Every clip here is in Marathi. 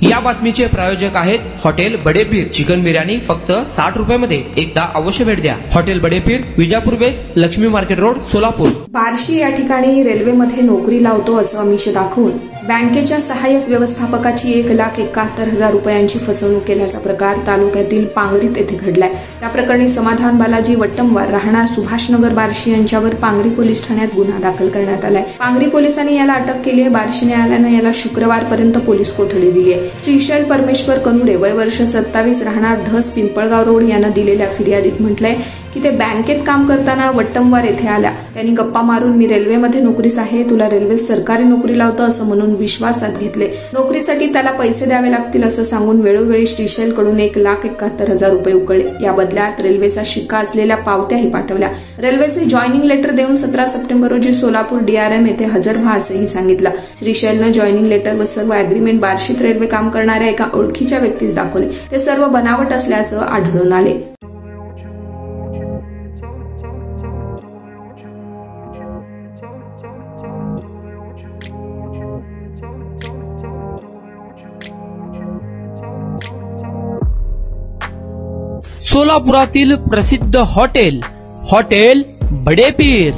या बातमीचे प्रायोजक आहेत हॉटेल बडेपीर। चिकन बिर्याणी फक्त 60 रुपयामध्ये। एकदा अवश्य भेट द्या। Hotel Badepir, Vijapur west, Laxmi market road, Solapur. Barshi या ठिकाणी रेल्वेमध्ये नोकरी लावतो असं आमिष दाखवून बँकेच्या सहाय्यक व्यवस्थापकाची 1,71,000 रुपयांची फसवणूक केल्याचा प्रकार तालुक्यातील पांगरीत येथे घडलाय। या प्रकरणी समाधान बालाजी वट्टमवार राहणार सुभाषनगर बार्शी यांच्यावर पांगरी पोलीस ठाण्यात गुन्हा दाखल करण्यात आलाय। पांगरी पोलिसांनी याला अटक केली आहे। बार्शी न्यायालयानं याला शुक्रवारपर्यंत पोलीस कोठडी दिली आहे। श्रीशैल परमेश्वर कनुडे वय वर्ष 27 राहणार धस पिंपळगाव रोड यानं दिलेल्या फिर्यादीत म्हटलंय की ते बँकेत काम करताना वट्टमवार येथे आल्या। त्यांनी गप्पा मारून मी रेल्वेमध्ये नोकरीस आहे, तुला रेल्वे सरकारी नोकरी लावतो असं म्हणून विश्वासात घेतले। नोकरीसाठी त्याला पैसे द्यावे लागतील असं सांगून वेळोवेळी श्रीशैलकडून 1,71,000 रुपये उकळले। या बदल्यात रेल्वेचा शिक्का असलेल्या पावत्याही पाठवल्या। रेल्वेचे जॉईनिंग लेटर देऊन 17 सप्टेंबर रोजी सोलापूर DRM येथे हजर व्हा असंही सांगितलं। श्रीशैलनं जॉईनिंग लेटर व सर्व अग्रीमेंट बार्शीत रेल्वे काम करणाऱ्या एका ओळखीच्या व्यक्तीस दाखवले। ते सर्व बनावट असल्याचं आढळून आले। सोलापुरातील प्रसिद्ध हॉटेल बडेपीर।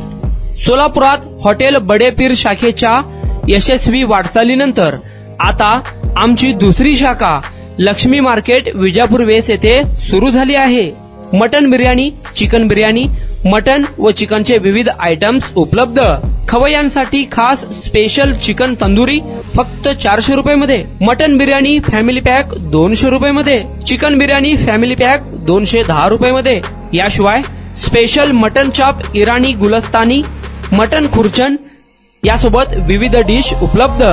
सोलापुरात हॉटेल बडेपीर शाखेच्या यशस्वी वाटचालीनंतर आता आमची दुसरी शाखा लक्ष्मी मार्केट विजापूर वेस्ट येथे सुरू झाली आहे। Mutton biryani, chicken biryani, mutton व चिकनचे विविध आयटम्स उपलब्ध। खवय्यांसाठी खास स्पेशल चिकन तंदुरी फक्त 400 रुपयामध्ये। मटन बिर्याणी फॅमिली पॅक 200 रुपयामध्ये। चिकन बिर्याणी फॅमिली पॅक 210 रुपयामध्ये। याशिवाय स्पेशल मटन चाप, इराणी गुलस्तानी, मटन खुर्चन यासोबत विविध डिश उपलब्ध।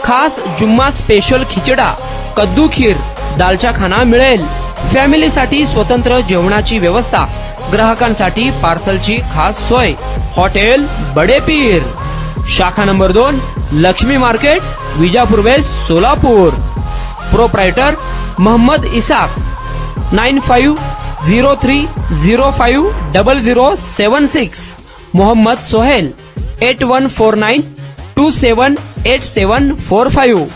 खास जुम्मा स्पेशल खिचडा, कद्दू खीर, दालचा खाना मिळेल। फॅमिलीसाठी स्वतंत्र जेवणाची व्यवस्था, ग्राहकांसाठी पार्सलची खास सोय। हॉटेल बडेपीर, शाखा number 2, Lakshmi market, Vijapur west, Solapur. Proprietor Mohammed Isaq, 9503050076। Mohammed Sohail, 8149278745।